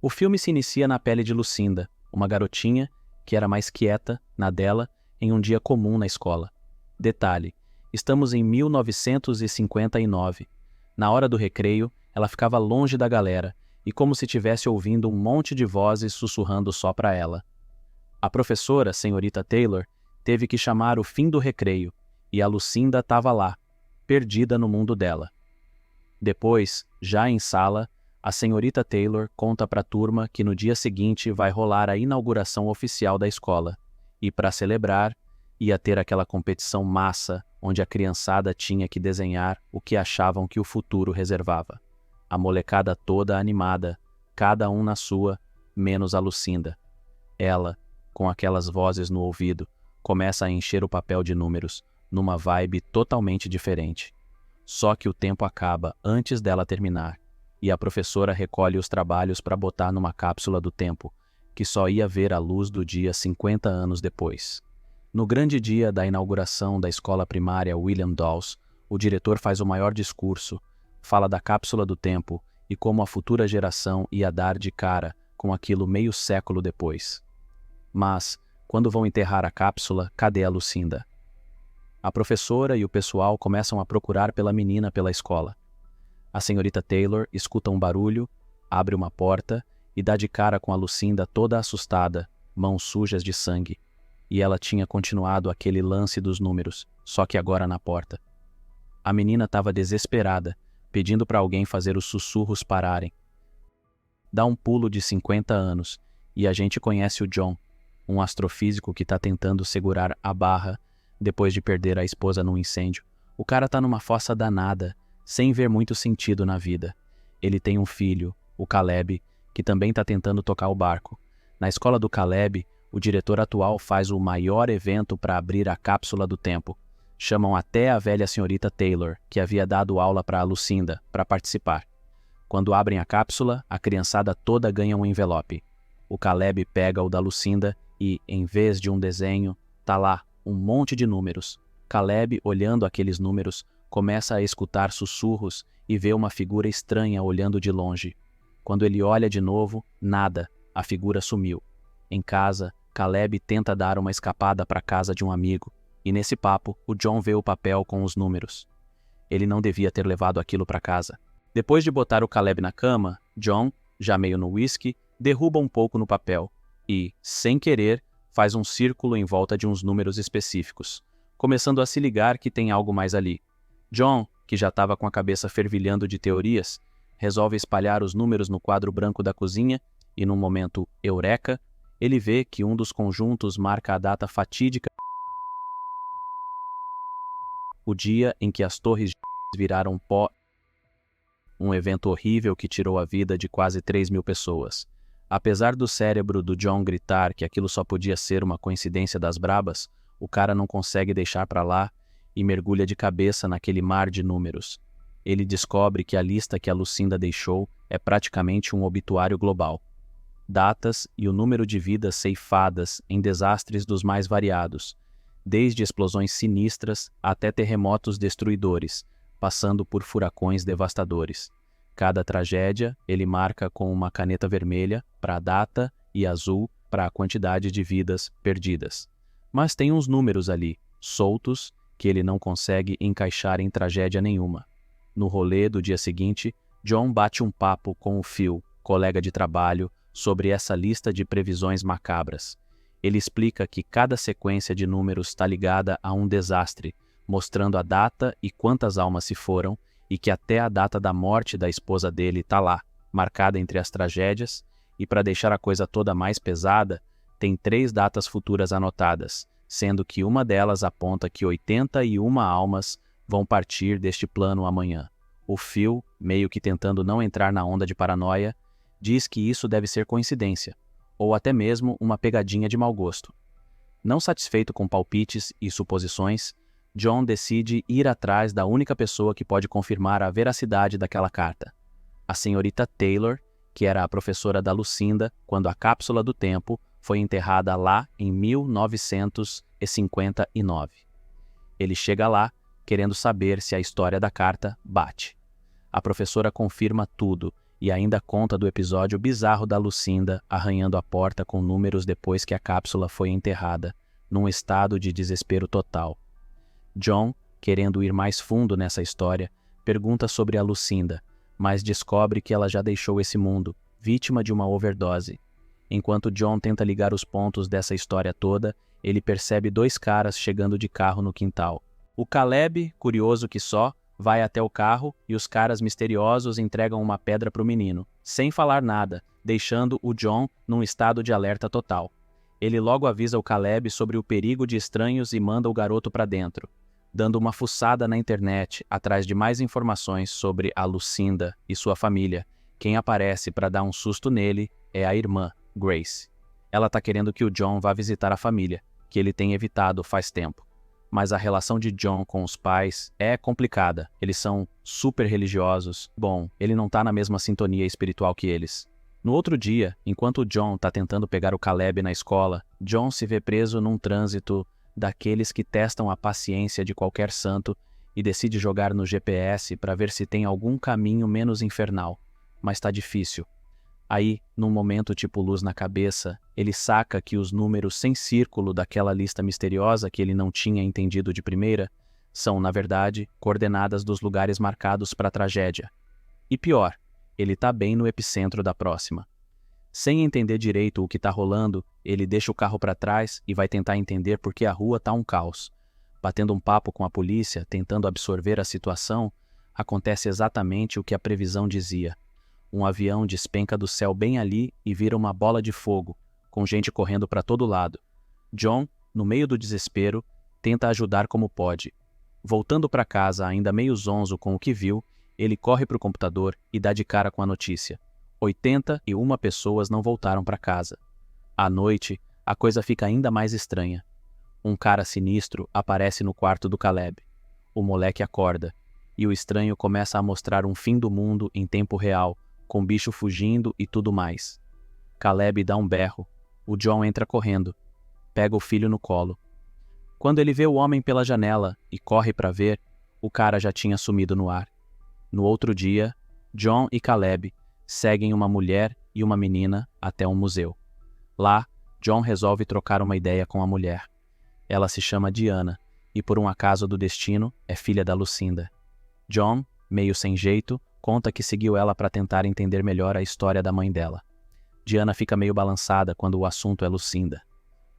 O filme se inicia na pele de Lucinda, uma garotinha que era mais quieta, na dela, em um dia comum na escola. Detalhe, estamos em 1959. Na hora do recreio, ela ficava longe da galera e como se estivesse ouvindo um monte de vozes sussurrando só para ela. A professora, senhorita Taylor, teve que chamar o fim do recreio e a Lucinda estava lá, perdida no mundo dela. Depois, já em sala, a senhorita Taylor conta para a turma que no dia seguinte vai rolar a inauguração oficial da escola e, para celebrar, ia ter aquela competição massa onde a criançada tinha que desenhar o que achavam que o futuro reservava. A molecada toda animada, cada um na sua, menos a Lucinda. Ela, com aquelas vozes no ouvido, começa a encher o papel de números, numa vibe totalmente diferente. Só que o tempo acaba antes dela terminar, e a professora recolhe os trabalhos para botar numa cápsula do tempo, que só ia ver a luz do dia 50 anos depois. No grande dia da inauguração da escola primária William Dawes, o diretor faz o maior discurso, fala da cápsula do tempo e como a futura geração ia dar de cara com aquilo meio século depois. Mas, quando vão enterrar a cápsula, cadê a Lucinda? A professora e o pessoal começam a procurar pela menina pela escola. A senhorita Taylor escuta um barulho, abre uma porta e dá de cara com a Lucinda toda assustada, mãos sujas de sangue. E ela tinha continuado aquele lance dos números, só que agora na porta. A menina estava desesperada, pedindo para alguém fazer os sussurros pararem. Dá um pulo de 50 anos e a gente conhece o John, um astrofísico que está tentando segurar a barra depois de perder a esposa num incêndio. O cara tá numa fossa danada, sem ver muito sentido na vida. Ele tem um filho, o Caleb, que também tá tentando tocar o barco. Na escola do Caleb, o diretor atual faz o maior evento para abrir a cápsula do tempo. Chamam até a velha senhorita Taylor, que havia dado aula para a Lucinda, para participar. Quando abrem a cápsula, a criançada toda ganha um envelope. O Caleb pega o da Lucinda e, em vez de um desenho, tá lá um monte de números. Caleb, olhando aqueles números, começa a escutar sussurros e vê uma figura estranha olhando de longe. Quando ele olha de novo, nada, a figura sumiu. Em casa, Caleb tenta dar uma escapada para a casa de um amigo, e nesse papo, o John vê o papel com os números. Ele não devia ter levado aquilo para casa. Depois de botar o Caleb na cama, John, já meio no whisky, derruba um pouco no papel e, sem querer, faz um círculo em volta de uns números específicos, começando a se ligar que tem algo mais ali. John, que já estava com a cabeça fervilhando de teorias, resolve espalhar os números no quadro branco da cozinha e, num momento eureka, ele vê que um dos conjuntos marca a data fatídica, o dia em que as torres viraram pó, um evento horrível que tirou a vida de quase 3.000 pessoas. Apesar do cérebro do John gritar que aquilo só podia ser uma coincidência das brabas, o cara não consegue deixar para lá e mergulha de cabeça naquele mar de números. Ele descobre que a lista que a Lucinda deixou é praticamente um obituário global. Datas e o número de vidas ceifadas em desastres dos mais variados, desde explosões sinistras até terremotos destruidores, passando por furacões devastadores. Cada tragédia ele marca com uma caneta vermelha para a data e azul para a quantidade de vidas perdidas. Mas tem uns números ali, soltos, que ele não consegue encaixar em tragédia nenhuma. No rolê do dia seguinte, John bate um papo com o Phil, colega de trabalho, sobre essa lista de previsões macabras. Ele explica que cada sequência de números está ligada a um desastre, mostrando a data e quantas almas se foram, e que até a data da morte da esposa dele está lá, marcada entre as tragédias, e para deixar a coisa toda mais pesada, tem 3 datas futuras anotadas, sendo que uma delas aponta que 81 almas vão partir deste plano amanhã. O Phil, meio que tentando não entrar na onda de paranoia, diz que isso deve ser coincidência, ou até mesmo uma pegadinha de mau gosto. Não satisfeito com palpites e suposições, John decide ir atrás da única pessoa que pode confirmar a veracidade daquela carta. A senhorita Taylor, que era a professora da Lucinda quando a cápsula do tempo foi enterrada lá em 1959. Ele chega lá, querendo saber se a história da carta bate. A professora confirma tudo e ainda conta do episódio bizarro da Lucinda arranhando a porta com números depois que a cápsula foi enterrada, num estado de desespero total. John, querendo ir mais fundo nessa história, pergunta sobre a Lucinda, mas descobre que ela já deixou esse mundo, vítima de uma overdose. Enquanto John tenta ligar os pontos dessa história toda, ele percebe dois caras chegando de carro no quintal. O Caleb, curioso que só, vai até o carro e os caras misteriosos entregam uma pedra para o menino, sem falar nada, deixando o John num estado de alerta total. Ele logo avisa o Caleb sobre o perigo de estranhos e manda o garoto para dentro, dando uma fuçada na internet atrás de mais informações sobre a Lucinda e sua família. Quem aparece para dar um susto nele é a irmã, Grace. Ela tá querendo que o John vá visitar a família, que ele tem evitado faz tempo. Mas a relação de John com os pais é complicada. Eles são super religiosos. Bom, ele não tá na mesma sintonia espiritual que eles. No outro dia, enquanto o John tá tentando pegar o Caleb na escola, John se vê preso num trânsito daqueles que testam a paciência de qualquer santo e decide jogar no GPS para ver se tem algum caminho menos infernal. Mas tá difícil. Aí, num momento tipo luz na cabeça, ele saca que os números sem círculo daquela lista misteriosa que ele não tinha entendido de primeira são, na verdade, coordenadas dos lugares marcados para a tragédia. E pior, ele tá bem no epicentro da próxima. Sem entender direito o que tá rolando, ele deixa o carro para trás e vai tentar entender por que a rua tá um caos. Batendo um papo com a polícia, tentando absorver a situação, acontece exatamente o que a previsão dizia. Um avião despenca do céu bem ali e vira uma bola de fogo, com gente correndo para todo lado. John, no meio do desespero, tenta ajudar como pode. Voltando para casa ainda meio zonzo com o que viu, ele corre para o computador e dá de cara com a notícia. 81 pessoas não voltaram para casa. À noite, a coisa fica ainda mais estranha. Um cara sinistro aparece no quarto do Caleb. O moleque acorda, e o estranho começa a mostrar um fim do mundo em tempo real, com bicho fugindo e tudo mais. Caleb dá um berro. O John entra correndo. Pega o filho no colo. Quando ele vê o homem pela janela e corre para ver, o cara já tinha sumido no ar. No outro dia, John e Caleb seguem uma mulher e uma menina até um museu. Lá, John resolve trocar uma ideia com a mulher. Ela se chama Diana e, por um acaso do destino, é filha da Lucinda. John, meio sem jeito, conta que seguiu ela para tentar entender melhor a história da mãe dela. Diana fica meio balançada quando o assunto é Lucinda.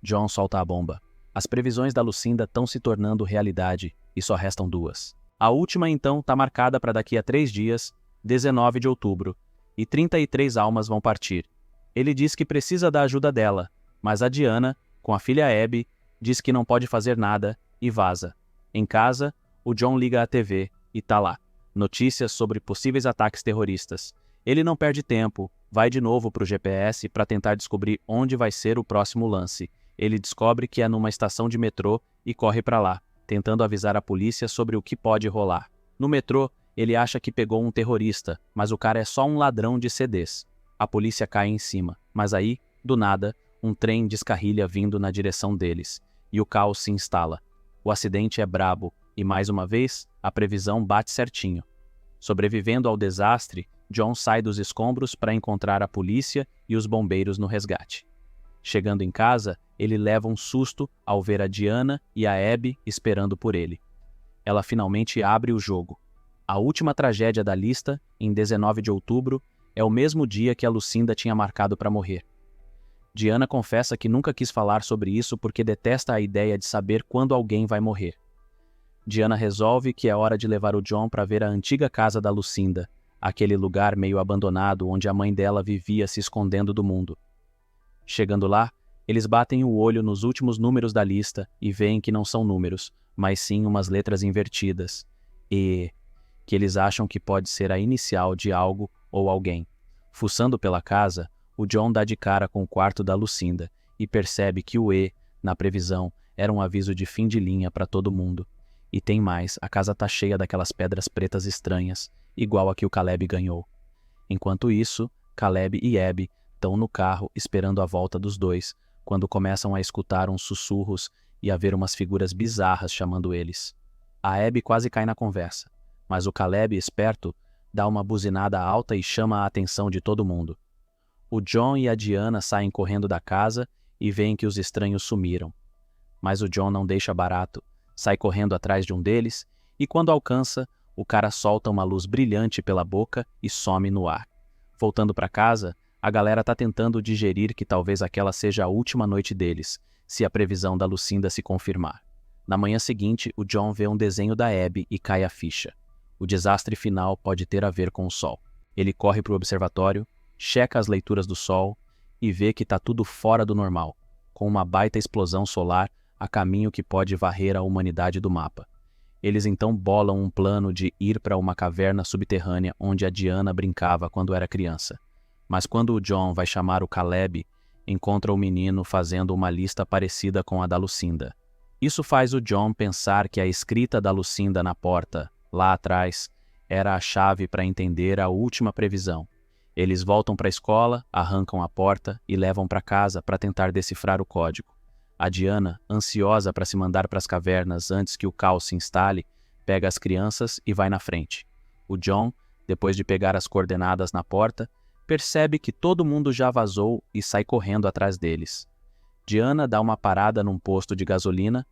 John solta a bomba. As previsões da Lucinda estão se tornando realidade e só restam duas. A última, então, está marcada para daqui a 3 dias, 19 de outubro, e 33 almas vão partir. Ele diz que precisa da ajuda dela, mas a Diana, com a filha Abby, diz que não pode fazer nada e vaza. Em casa, o John liga à TV e tá lá. Notícias sobre possíveis ataques terroristas. Ele não perde tempo, vai de novo para o GPS para tentar descobrir onde vai ser o próximo lance. Ele descobre que é numa estação de metrô e corre para lá, tentando avisar a polícia sobre o que pode rolar. No metrô, ele acha que pegou um terrorista, mas o cara é só um ladrão de CDs. A polícia cai em cima, mas aí, do nada, um trem descarrilha vindo na direção deles, e o caos se instala. O acidente é brabo, e mais uma vez, a previsão bate certinho. Sobrevivendo ao desastre, John sai dos escombros para encontrar a polícia e os bombeiros no resgate. Chegando em casa, ele leva um susto ao ver a Diana e a Abby esperando por ele. Ela finalmente abre o jogo. A última tragédia da lista, em 19 de outubro, é o mesmo dia que a Lucinda tinha marcado para morrer. Diana confessa que nunca quis falar sobre isso porque detesta a ideia de saber quando alguém vai morrer. Diana resolve que é hora de levar o John para ver a antiga casa da Lucinda, aquele lugar meio abandonado onde a mãe dela vivia se escondendo do mundo. Chegando lá, eles batem o olho nos últimos números da lista e veem que não são números, mas sim umas letras invertidas, e que eles acham que pode ser a inicial de algo ou alguém. Fuçando pela casa, o John dá de cara com o quarto da Lucinda e percebe que o E, na previsão, era um aviso de fim de linha para todo mundo. E tem mais, a casa tá cheia daquelas pedras pretas estranhas, igual a que o Caleb ganhou. Enquanto isso, Caleb e Abby estão no carro esperando a volta dos dois, quando começam a escutar uns sussurros e a ver umas figuras bizarras chamando eles. A Abby quase cai na conversa, mas o Caleb, esperto, dá uma buzinada alta e chama a atenção de todo mundo. O John e a Diana saem correndo da casa e veem que os estranhos sumiram. Mas o John não deixa barato, sai correndo atrás de um deles e, quando alcança, o cara solta uma luz brilhante pela boca e some no ar. Voltando para casa, a galera tá tentando digerir que talvez aquela seja a última noite deles, se a previsão da Lucinda se confirmar. Na manhã seguinte, o John vê um desenho da Abby e cai a ficha. O desastre final pode ter a ver com o Sol. Ele corre para o observatório, checa as leituras do Sol e vê que tá tudo fora do normal, com uma baita explosão solar a caminho que pode varrer a humanidade do mapa. Eles então bolam um plano de ir para uma caverna subterrânea onde a Diana brincava quando era criança. Mas quando o John vai chamar o Caleb, encontra o menino fazendo uma lista parecida com a da Lucinda. Isso faz o John pensar que a escrita da Lucinda na porta, lá atrás, era a chave para entender a última previsão. Eles voltam para a escola, arrancam a porta e levam para casa para tentar decifrar o código. A Diana, ansiosa para se mandar para as cavernas antes que o caos se instale, pega as crianças e vai na frente. O John, depois de pegar as coordenadas na porta, percebe que todo mundo já vazou e sai correndo atrás deles. Diana dá uma parada num posto de gasolina,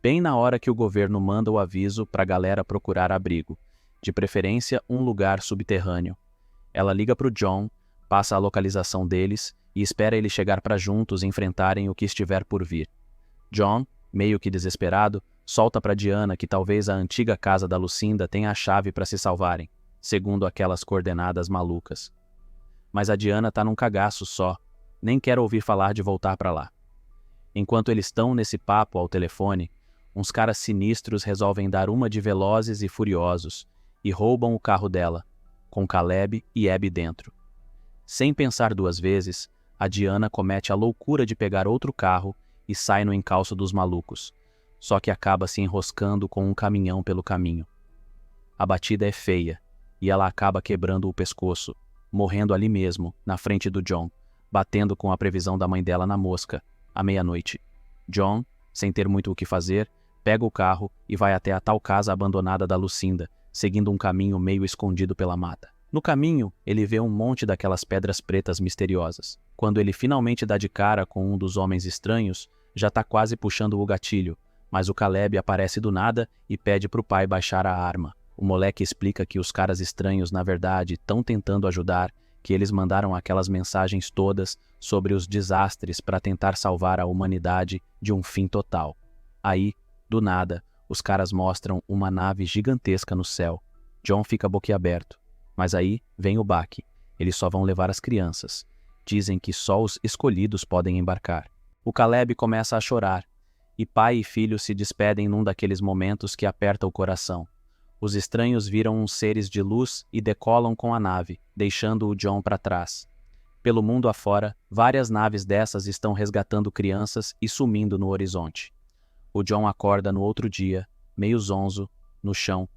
bem na hora que o governo manda o aviso para a galera procurar abrigo, de preferência um lugar subterrâneo. Ela liga para o John, passa a localização deles e espera ele chegar para juntos enfrentarem o que estiver por vir. John, meio que desesperado, solta para Diana que talvez a antiga casa da Lucinda tenha a chave para se salvarem, segundo aquelas coordenadas malucas. Mas a Diana tá num cagaço só, nem quer ouvir falar de voltar para lá. Enquanto eles estão nesse papo ao telefone, uns caras sinistros resolvem dar uma de Velozes e Furiosos e roubam o carro dela, com Caleb e Abby dentro. Sem pensar duas vezes, a Diana comete a loucura de pegar outro carro e sai no encalço dos malucos, só que acaba se enroscando com um caminhão pelo caminho. A batida é feia e ela acaba quebrando o pescoço, morrendo ali mesmo, na frente do John, batendo com a previsão da mãe dela na mosca, à meia-noite. John, sem ter muito o que fazer, pega o carro e vai até a tal casa abandonada da Lucinda, seguindo um caminho meio escondido pela mata. No caminho, ele vê um monte daquelas pedras pretas misteriosas. Quando ele finalmente dá de cara com um dos homens estranhos, já tá quase puxando o gatilho, mas o Caleb aparece do nada e pede pro pai baixar a arma. O moleque explica que os caras estranhos, na verdade, estão tentando ajudar, que eles mandaram aquelas mensagens todas sobre os desastres para tentar salvar a humanidade de um fim total. Aí, do nada, os caras mostram uma nave gigantesca no céu. John fica boquiaberto. Mas aí vem o baque. Eles só vão levar as crianças. Dizem que só os escolhidos podem embarcar. O Caleb começa a chorar, e pai e filho se despedem num daqueles momentos que aperta o coração. Os estranhos viram uns seres de luz e decolam com a nave, deixando o John para trás. Pelo mundo afora, várias naves dessas estão resgatando crianças e sumindo no horizonte. O John acorda no outro dia, meio zonzo, no chão,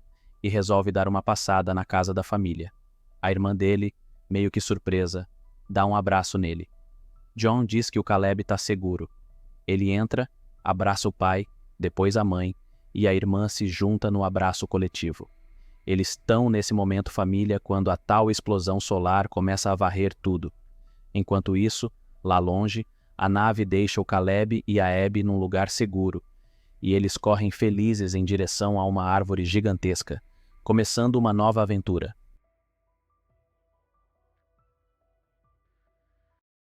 e resolve dar uma passada na casa da família. A irmã dele, meio que surpresa, dá um abraço nele. John diz que o Caleb está seguro. Ele entra, abraça o pai, depois a mãe, e a irmã se junta no abraço coletivo. Eles estão nesse momento família quando a tal explosão solar começa a varrer tudo. Enquanto isso, lá longe, a nave deixa o Caleb e a Abby num lugar seguro, e eles correm felizes em direção a uma árvore gigantesca, começando uma nova aventura.